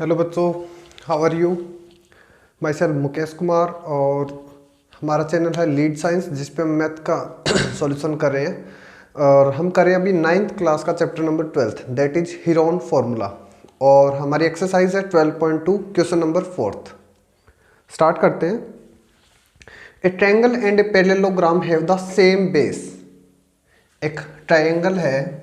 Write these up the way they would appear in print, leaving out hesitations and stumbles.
Hello बच्चों, how are you. My self Mukesh Kumar और हमारा चैनल है लीड साइंस जिस पे हम मैथ का सॉल्यूशन कर रहे हैं। और हम कर रहे हैं अभी 9th क्लास का chapter number 12 that is Heron formula. और हमारी एक्सरसाइज है 12.2 क्वेश्चन नंबर 4। स्टार्ट करते हैं। ए triangle and a parallelogram have the same base. एक ट्रायंगल है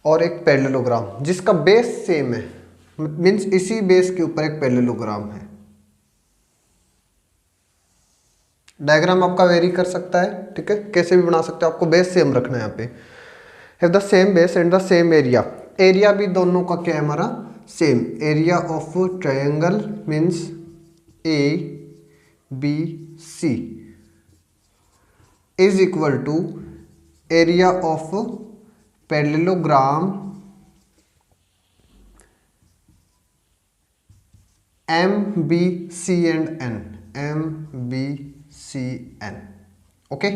और एक पैरेललोग्राम जिसका बेस सेम है, मीन्स इसी बेस के ऊपर एक पैरेललोग्राम है। डायग्राम आपका वेरी कर सकता है, ठीक है, कैसे भी बना सकते हो, आपको बेस सेम रखना है यहाँ पे। Have the same base and the same area. Area भी दोनों का क्या है हमारा same. Area of triangle means A B C is equal to area of parallelogram M B C and N. M B C N, okay.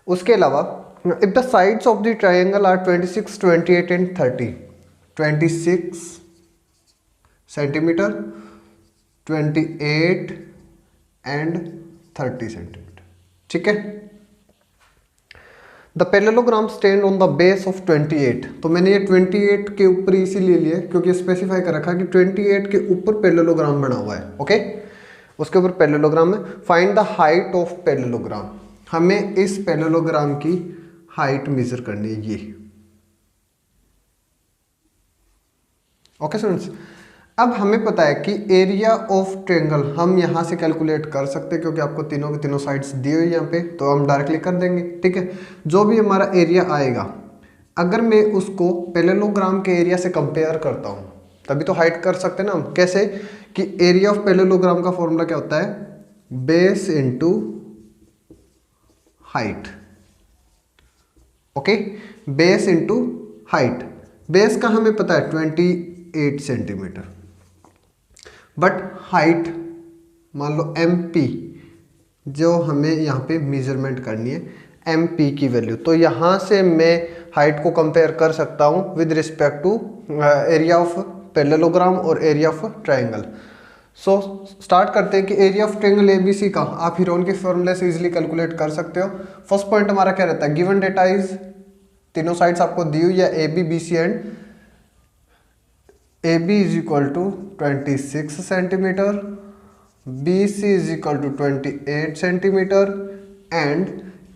उसके अलावा if the sides of the triangle are 26, 28 and 30, 26 centimetre, 28 and 30 centimetre, ठीक है। The parallelogram stand on the base of 28। तो मैंने ये 28 के ऊपर इसीलिए लिए क्योंकि स्पेसिफाई कर रखा कि 28 के ऊपर पैरेललोग्राम बना हुआ है, ओके। उसके ऊपर पैरेललोग्राम है। Find the height of parallelogram. हमें इस पैरेललोग्राम की हाइट मेजर करनी है, ये, ओके स्टूडेंट्स। अब हमें पता है कि एरिया ऑफ ट्रायंगल हम यहाँ से कैलकुलेट कर सकते हैं क्योंकि आपको तीनों की तीनों साइड्स दी हुई यहाँ पे, तो हम डायरेक्टली कर देंगे, ठीक है। जो भी हमारा एरिया आएगा, अगर मैं उसको पैरेललोग्राम के एरिया से कंपेयर करता हूँ तभी तो हाइट कर सकते हैं ना हम। कैसे कि एरिया ऑफ पैरेललोग्राम का फॉर्मूला क्या होता है, base into height, okay. Base into height. Base का हमें पता है 28 सेंटीमीटर, बट हाइट मान लो एम पी, जो हमें यहाँ पे मेजरमेंट करनी है एम पी की वैल्यू, तो यहाँ से मैं हाइट को कंपेयर कर सकता हूँ with respect to area of parallelogram और area of triangle. So start करते हैं कि एरिया ऑफ ट्रायंगल एबीसी का आप हीरोन के फॉर्मूले से इजीली कैलकुलेट कर सकते हो। फर्स्ट पॉइंट हमारा क्या रहता है, गिवन डेटा इज, तीनों साइड्स आपको दी हुई है A B B C and A B is equal to 26 centimetre, B C is equal to 28 centimetre and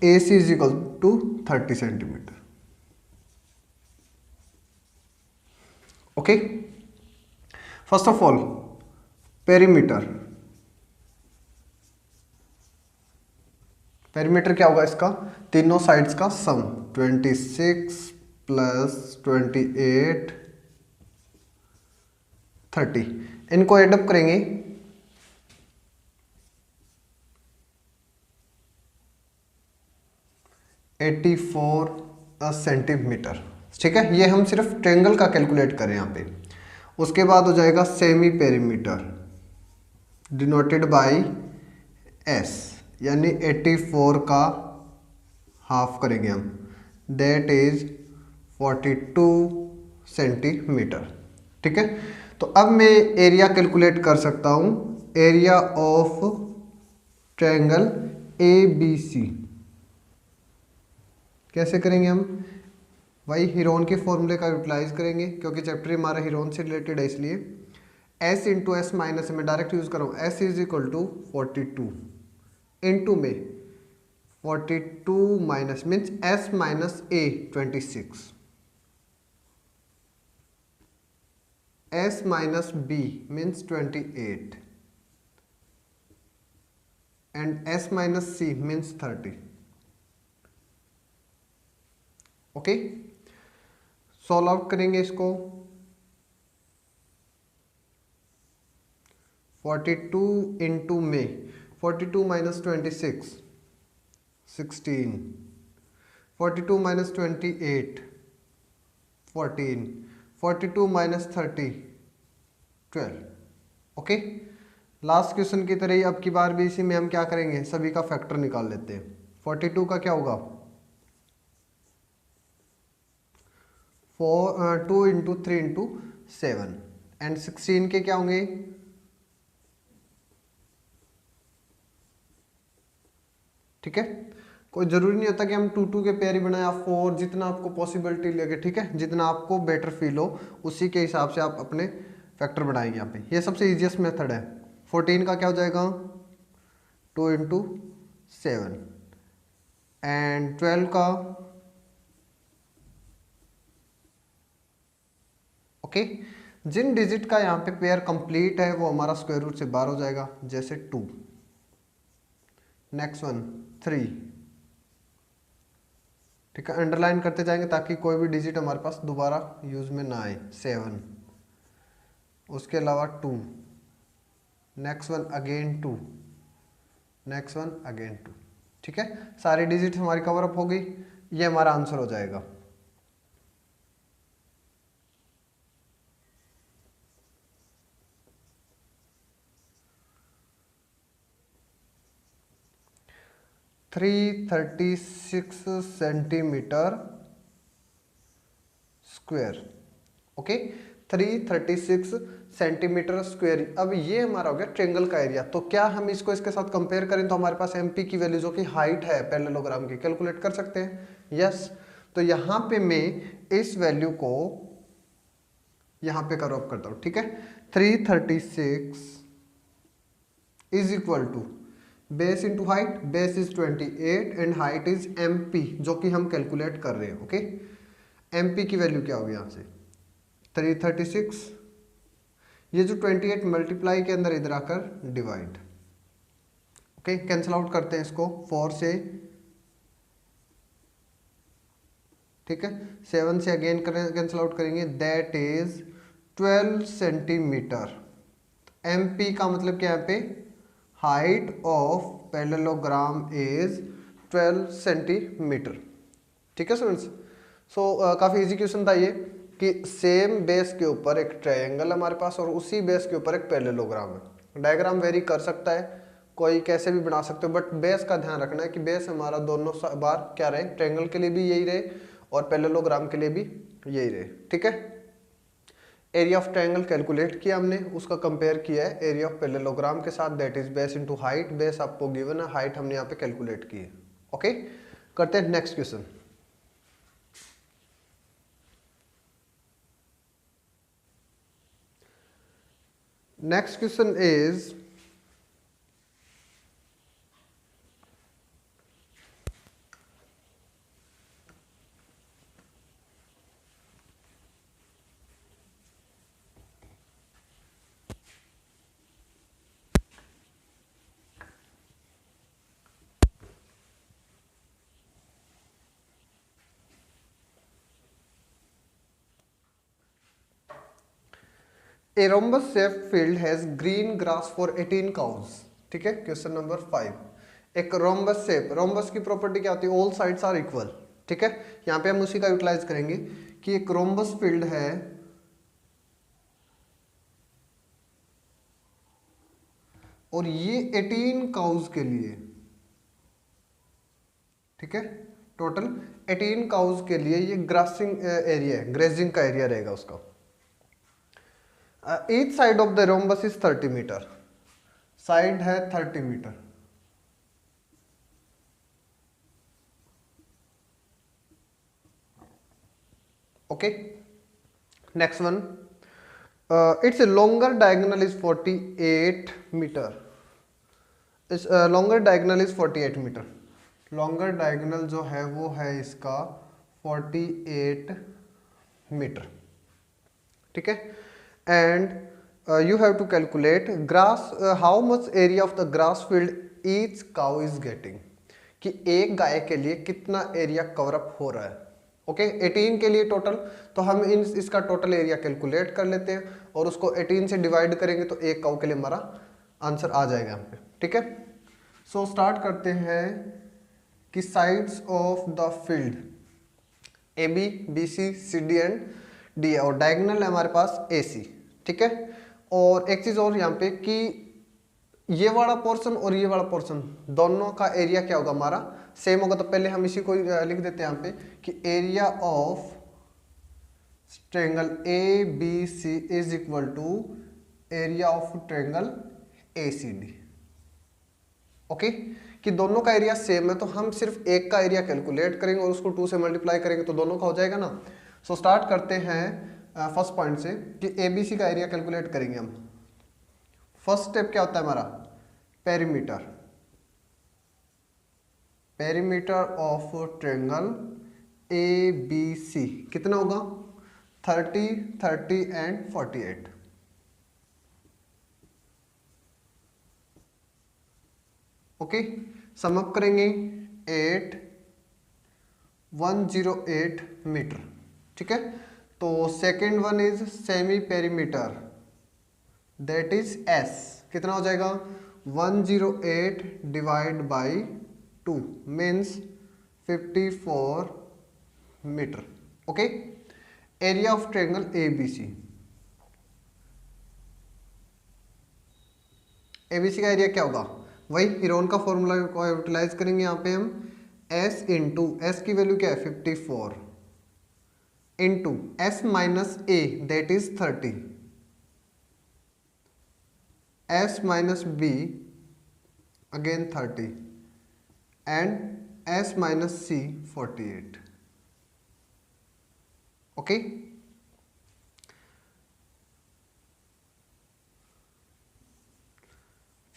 A C is equal to 30 centimetre, okay. First of all perimeter. Perimeter क्या होगा इसका, तीनों sides का सम, 26 plus 28 30, इनको add up करेंगे, eighty 84 centimetre, ठीक है। ये हम सिर्फ ट्रायंगल का कैलकुलेट करें यहाँ पे। उसके बाद हो जाएगा semi perimeter denoted by S, यानी 84 का हाफ करेंगे हम, दैट इज 42 सेंटीमीटर, ठीक है। तो अब मैं एरिया कैलकुलेट कर सकता हूँ, area of triangle A B C. कैसे करेंगे हम, वही हीरोन के फॉर्मूले का यूटिलाइज करेंगे क्योंकि चैप्टर हमारा हीरोन से रिलेटेड है, इसलिए एस इंटू एस माइनस में डायरेक्ट यूज कर रहा हूँ। S is equal to 42 into में 42 minus means S minus A 26, S minus B means 28 and S minus C means 30, okay. Solve out करेंगे इसको, 42 इंटू में 42 minus 26 16, 42 minus 28 14, 42 minus 30 12, okay. Last question की तरह ही अब की बार भी इसी में हम क्या करेंगे, सभी का फैक्टर निकाल लेते हैं। 42 का क्या होगा, 2 इंटू 3 इंटू 7 एंड 16 के क्या होंगे, ठीक है। कोई जरूरी नहीं होता कि हम 2 2 के पेयर ही बनाए, आप 4 जितना आपको पॉसिबिलिटी लगे, ठीक है, जितना आपको बेटर फील हो उसी के हिसाब से आप अपने फैक्टर बनाएंगे यहाँ पे। ये सबसे इजीएस्ट मेथड है। 14 का क्या हो जाएगा 2 इंटू 7 एंड 12 का ओके। जिन डिजिट का यहाँ पे पेयर कंप्लीट है वो हमारा स्क्वायर रूट से बाहर हो जाएगा, जैसे 2। नेक्स्ट वन 3, ठीक है, अंडरलाइन करते जाएंगे ताकि कोई भी डिजिट हमारे पास दोबारा यूज में ना आए। 7, उसके अलावा 2, next one again 2, next one again 2, ठीक है। सारी डिजिट हमारी कवर अप हो गई, ये हमारा आंसर हो जाएगा। Three 36 centimetre square, okay, 336 centimetre square. अब ये हमारा हो गया ट्रेंगल का एरिया। तो क्या हम इसको इसके साथ कंपेयर करें तो हमारे पास एमपी की वैल्यू जो कि हाइट है पैरेललोग्राम की कैलकुलेट कर सकते हैं, यस। तो यहाँ पे मैं इस वैल्यू को यहाँ पे करो अप करता हूँ, ठीक है। 336 is equal to base into height, base is 28 and height is MP जो कि हम कैलकुलेट कर रहे हैं, ओके। एमपी की वैल्यू क्या होगी यहाँ से 336, ये जो 28 मल्टीप्लाई के अंदर इधर आकर डिवाइड, ओके, कैंसिल आउट करते हैं इसको 4 से, ठीक है, 7 से अगेन कैंसिल आउट करेंगे, दैट इज 12 सेंटीमीटर। एमपी का मतलब क्या है यहाँ पे height of parallelogram is 12 centimetre, ठीक है स्टूडेंट्स। सो काफ़ी इजी क्वेश्चन था ये कि सेम बेस के ऊपर एक ट्रायंगल हमारे पास और उसी बेस के ऊपर एक पैरेललोग्राम है। डायग्राम वेरी कर सकता है, कोई कैसे भी बना सकते हो, बट बेस का ध्यान रखना है कि बेस हमारा दोनों बार क्या रहे, ट्रायंगल के लिए भी यही रहे और पैरेललोग्राम के लिए भी यही रहे, ठीक है। एरिया ऑफ ट्रायंगल कैलकुलेट किया हमने, उसका कंपेयर किया है एरिया ऑफ पैरेललोग्राम के साथ, that is base into height. Base आपको गिवन है, हाइट हमने यहाँ पे कैलकुलेट की है, ओके। करते हैं next question. Next question is A rhombus shaped field has green grass for 18 cows, ठीक है। Question number 5। एक रोम्बस शेप, रोम्बस की प्रॉपर्टी क्या होती है, ऑल साइड्स आर इक्वल, ठीक है। यहाँ पे हम उसी का यूटिलाइज करेंगे कि एक रोम्बस फील्ड है और ये 18 काउज के लिए, ठीक है, टोटल 18 काउज के लिए ये ग्रासिंग एरिया है, ग्रेजिंग का एरिया रहेगा उसका। Each side of the rhombus is 30 metre, side है 30 metre, okay. Next one, it's longer diagonal is 48 metre, इस longer diagonal is 48 metre. Longer diagonal जो है वो है इसका 48 मीटर, ठीक है। And you have to calculate grass how much area of the grass field each cow is getting, कि एक गाय के लिए कितना एरिया कवर अप हो रहा है, ओके। 18 के लिए टोटल, तो हम इसका टोटल एरिया कैलकुलेट कर लेते हैं और उसको 18 से डिवाइड करेंगे तो एक काउ के लिए हमारा आंसर आ जाएगा यहाँ पे, ठीक है। सो स्टार्ट करते हैं कि sides of the field A B, B C, C D and D है और डायगोनल है हमारे पास ए सी, ठीक है। और एक चीज और यहाँ पे कि ये वाला पोर्शन और ये वाला पोर्शन दोनों का एरिया क्या होगा हमारा सेम होगा, तो पहले हम इसी को लिख देते हैं यहाँ पे कि area of triangle A B C is equal to area of triangle A C D. Okay, कि दोनों का एरिया सेम है तो हम सिर्फ एक का एरिया कैलकुलेट करेंगे और उसको 2 से मल्टीप्लाई करेंगे तो दोनों का हो जाएगा ना। सो स्टार्ट करते हैं फर्स्ट पॉइंट से कि एबीसी का एरिया कैलकुलेट करेंगे हम। फर्स्ट स्टेप क्या होता है हमारा, perimeter. Perimeter of triangle A B C कितना होगा, 30, 30 एंड 48। ओके, सम अप करेंगे 8, 108 मीटर। ठीक है, तो second one is semi perimeter, that is S, कितना हो जाएगा 108 divide by 2 means 54 metre. Okay, area of triangle A B C. ABC का एरिया क्या होगा, वही हीरोन का फॉर्मूला को यूटिलाइज करेंगे यहाँ पे हम। एस इंटू एस की वैल्यू क्या है 54 into S minus A that is 30, S minus B again 30 and S minus C 48। Okay,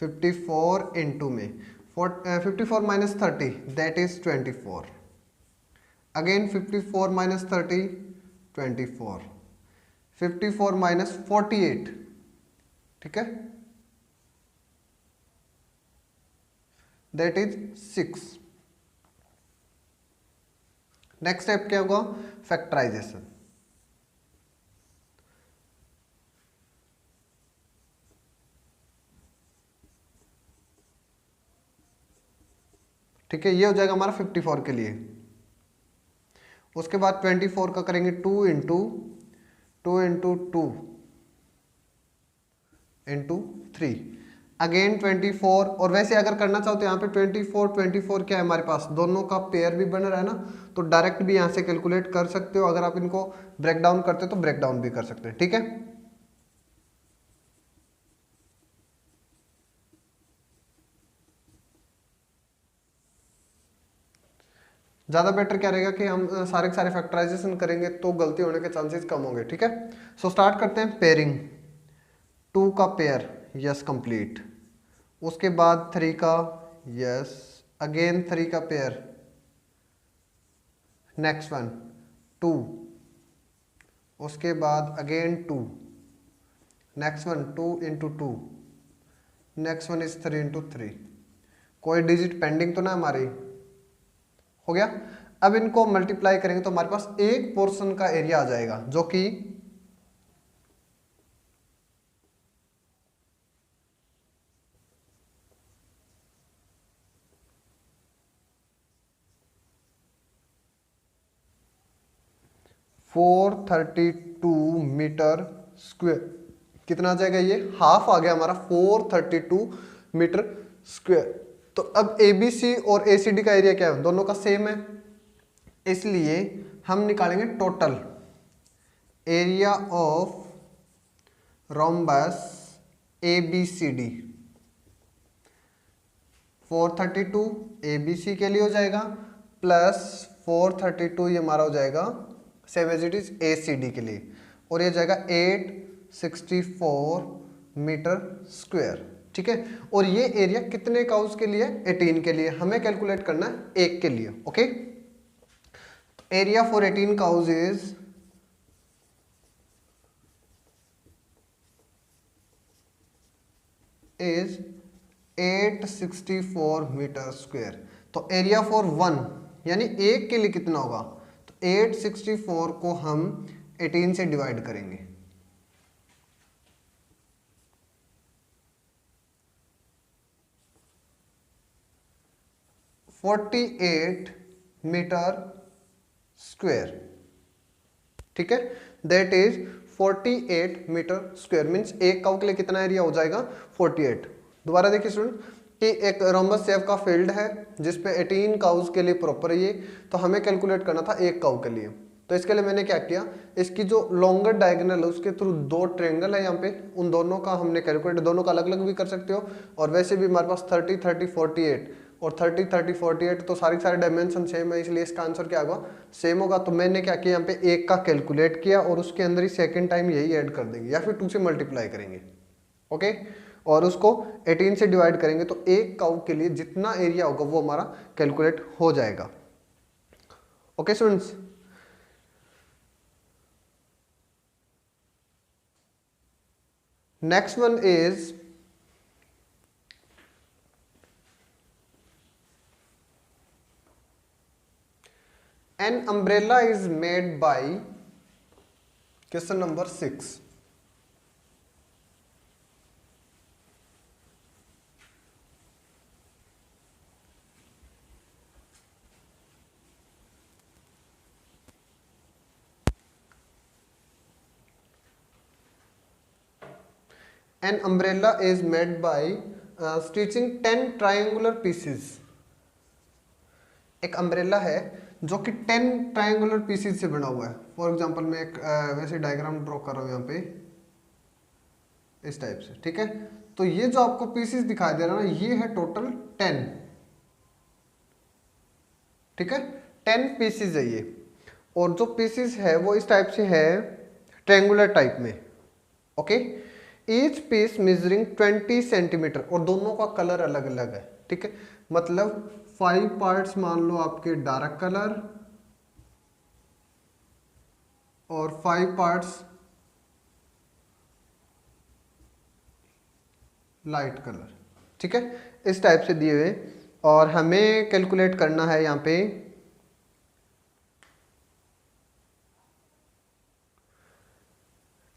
fifty four into में 54 minus 30 that is 24, again 54 minus 30 24, 54 minus 48, ठीक है, दैट इज 6। नेक्स्ट स्टेप क्या होगा, factorisation. ठीक है, ये हो जाएगा हमारा 54 के लिए। उसके बाद 24 का करेंगे 2 इंटू 2 इंटू 2 इंटू 3 अगेन 24। और वैसे अगर करना चाहो तो यहाँ पे 24 क्या है हमारे पास, दोनों का पेयर भी बन रहा है ना, तो डायरेक्ट भी यहाँ से कैलकुलेट कर सकते हो। अगर आप इनको ब्रेक डाउन करते हो तो ब्रेक डाउन भी कर सकते हैं। ठीक है, ज़्यादा बेटर क्या रहेगा कि हम सारे के सारे फैक्टराइजेशन करेंगे तो गलती होने के चांसेस कम होंगे। ठीक है, सो स्टार्ट करते हैं। पेयरिंग 2 का पेयर, यस कंप्लीट। उसके बाद 3 का, यस, अगेन 3 का पेयर, नेक्स्ट वन 2, उसके बाद again 2, next one 2 into 2, next one is 3 into 3। कोई डिजिट पेंडिंग तो ना हमारी, हो गया। अब इनको मल्टीप्लाई करेंगे तो हमारे पास एक पोर्शन का एरिया आ जाएगा जो कि 432 मीटर स्क्वायर। कितना आ जाएगा, ये हाफ आ गया हमारा 432 मीटर स्क्वायर। तो अब एबीसी और एसीडी का एरिया क्या है, दोनों का सेम है, इसलिए हम निकालेंगे total area of rhombus ABCD. 432 ABC के लिए हो जाएगा प्लस 432 ये हमारा हो जाएगा same as it is ACD के लिए, और ये जाएगा 864 मीटर स्क्वायर। ठीक है, और ये एरिया कितने काउज के लिए, 18 के लिए। हमें कैलकुलेट करना है एक के लिए। Okay, area for 18 cows is 864 metre square. तो एरिया फॉर 1 यानी एक के लिए कितना होगा, तो 864 को हम 18 से डिवाइड करेंगे। (48 मीटर स्क्वायर। ठीक है, that is 48 metre square means एक काउ के लिए कितना एरिया हो जाएगा 48। दोबारा देखिए स्टूडेंट कि एक रोम्बस शेप का फील्ड है जिसपे 18 काउज के लिए प्रॉपर है ये, तो हमें कैलकुलेट करना था एक काउ के लिए। तो इसके लिए मैंने क्या किया, इसकी जो लॉन्गर डायगोनल है उसके थ्रू दो ट्रेंगल है यहाँ पे, उन दोनों का हमने कैलकुलेट, दोनों का अलग अलग भी कर सकते हो, और वैसे भी हमारे पास 30 30 48 और 30 30 48 तो सारी डायमेंशन सेम है, इसलिए इसका आंसर क्या होगा, सेम होगा। तो मैंने क्या किया, यहाँ पे एक का कैलकुलेट किया और उसके अंदर ही सेकेंड टाइम यही ऐड कर देंगे या फिर 2 से मल्टीप्लाई करेंगे, ओके, और उसको 18 से डिवाइड करेंगे, तो एक काउ के लिए जितना एरिया होगा वो हमारा कैलकुलेट हो जाएगा। Okay students, next one is an umbrella is made by, question number 6, an umbrella is made by stitching 10 triangular pieces। एक अम्ब्रेला है जो कि 10 ट्रायंगुलर पीसेस से बना हुआ है। फॉर एग्जांपल मैं एक वैसे डायग्राम ड्रॉ कर रहा हूँ यहाँ पे इस टाइप से, ठीक है। तो ये जो आपको पीसेस दिखाई दे रहा है ना, ये है टोटल 10, ठीक है, 10 पीसेस है ये, और जो पीसेस है वो इस टाइप से है ट्रायंगुलर टाइप में, okay. Each piece measuring 20 centimetre और दोनों का कलर अलग अलग है, ठीक है। मतलब 5 पार्ट्स मान लो आपके डार्क कलर और 5 पार्ट्स लाइट कलर, ठीक है, इस टाइप से दिए हुए। और हमें कैलकुलेट करना है यहाँ पे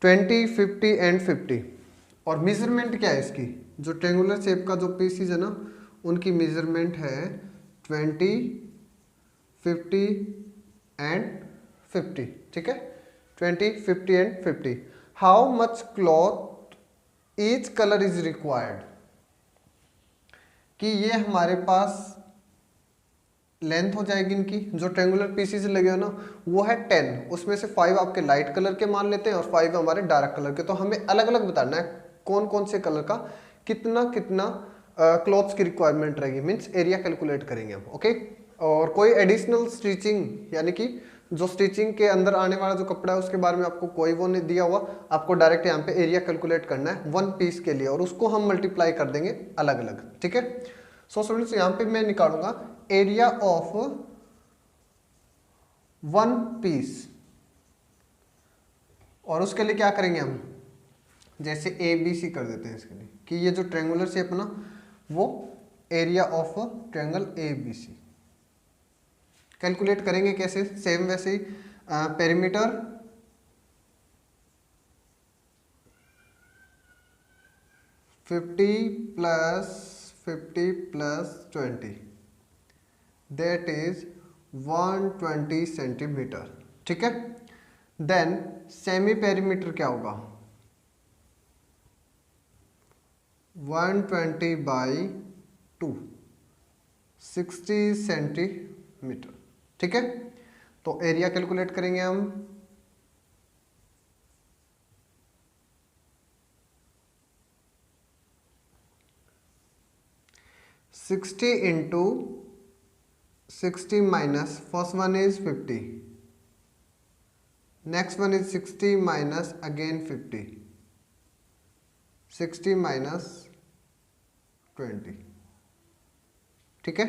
20, 50 एंड 50। और मेजरमेंट क्या है इसकी, जो ट्रेंगुलर शेप का जो पीसेस है ना उनकी मेजरमेंट है 20, 50 एंड 50, ठीक है, 20, 50 and 50। How much cloth each colour is required, कि ये हमारे पास लेंथ हो जाएगी इनकी, जो ट्रेंगुलर पीसेस लगे हो ना वो है 10, उसमें से 5 आपके लाइट कलर के मान लेते हैं और 5 हमारे डार्क कलर के। तो हमें अलग अलग बताना है कौन कौन से कलर का कितना कितना क्लॉथ्स की रिक्वायरमेंट रहेगी, मीन्स एरिया कैलकुलेट करेंगे हम, ओके। और कोई एडिशनल स्टिचिंग, यानी कि जो स्टिचिंग के अंदर आने वाला जो कपड़ा है उसके बारे में आपको कोई वो नहीं दिया हुआ, आपको डायरेक्ट यहाँ पे एरिया कैलकुलेट करना है 1 पीस के लिए, और उसको हम मल्टीप्लाई कर देंगे अलग अलग, ठीक है। सो स्टूडेंट्स यहाँ पे मैं निकालूंगा एरिया ऑफ 1 पीस, और उसके लिए क्या करेंगे हम, जैसे ABC कर देते हैं इसके लिए, कि ये जो ट्रायंगुलर शेप है ना वो area of triangle ABC calculate करेंगे कैसे, सेम वैसे ही पेरीमीटर +50 + 20 दैट इज 120 सेंटीमीटर, ठीक है। देन सेमी पेरीमीटर क्या होगा, 120/2 60 सेंटीमीटर, ठीक है। तो एरिया कैलकुलेट करेंगे हम, $60 × 60 minus first one is 50, next one is 60 minus again 50, 60 minus 20, ठीक है।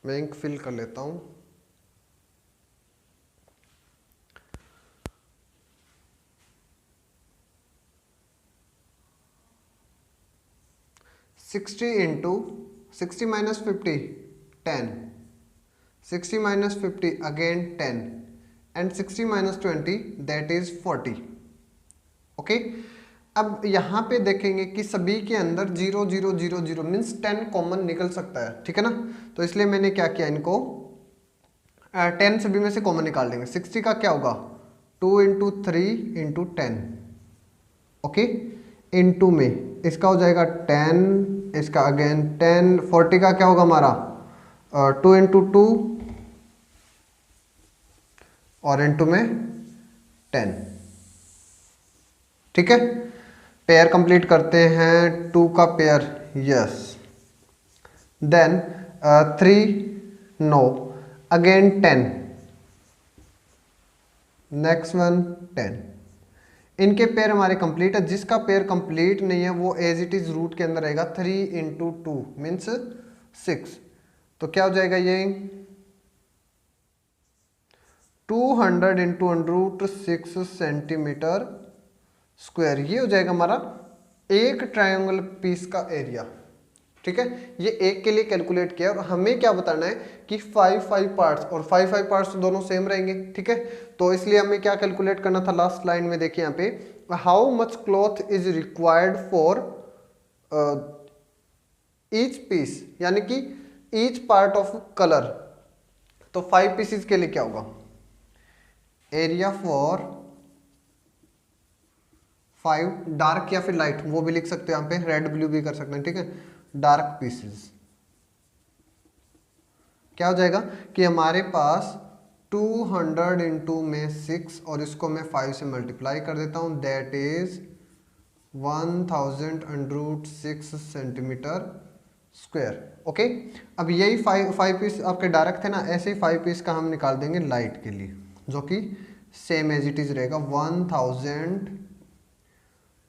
मैं इंक फिल कर लेता हूं। $60 × 60 minus 50 10, 60 minus 50 again 10 and 60 minus 20 that is 40, okay. अब यहाँ पे देखेंगे कि सभी के अंदर 0 0 0 0 मीन्स 10 कॉमन निकल सकता है, ठीक है ना। तो इसलिए मैंने क्या किया, इनको 10 सभी में से कॉमन निकाल देंगे। 60 का क्या होगा 2 × 3 × 10, ओके, इनटू में इसका हो जाएगा 10, इसका अगेन 10, 40 का क्या होगा हमारा 2 इंटू 2 और इंटू में 10। ठीक है, पेयर कंप्लीट करते हैं, 2 का pair, yes, then 3 no, again 10, next one 10। इनके पेयर हमारे कंप्लीट है, जिसका पेयर कंप्लीट नहीं है वो एज इट इज रूट के अंदर रहेगा। 3 इंटू 2 मीन्स 6, तो क्या हो जाएगा ये 200 इंटू अंडर 6 सेंटीमीटर स्क्वायर। ये हो जाएगा हमारा एक ट्रायंगल पीस का एरिया। ठीक है, ये एक के लिए कैलकुलेट किया और हमें क्या बताना है कि 5 पार्ट्स, और 5 पार्ट्स तो दोनों सेम रहेंगे। ठीक है, तो इसलिए हमें क्या कैलकुलेट करना था, लास्ट लाइन में देखिए यहाँ पे, how much cloth is required for each piece, यानी कि ईच पार्ट ऑफ कलर। तो 5 पीसेस के लिए क्या होगा, एरिया फॉर 5 डार्क या फिर लाइट, वो भी लिख सकते हो यहाँ पे, रेड ब्लू भी कर सकते हैं। ठीक है, डार्क पीसेस क्या हो जाएगा कि हमारे पास 200 इंटू में 6 और इसको मैं 5 से मल्टीप्लाई कर देता हूं, that is 1000 under 6 centimetre square. Okay, अब यही 5 पीस आपके डार्क थे ना, ऐसे ही 5 पीस का हम निकाल देंगे लाइट के लिए, जो कि सेम एज इट इज रहेगा, 1000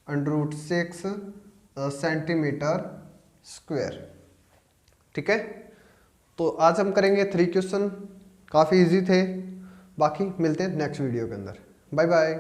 अंडर 6 सेंटीमीटर स्क्वायर। ठीक है, तो आज हम करेंगे 3 क्वेश्चन, काफ़ी इजी थे। बाकी मिलते हैं नेक्स्ट वीडियो के अंदर। Bye bye.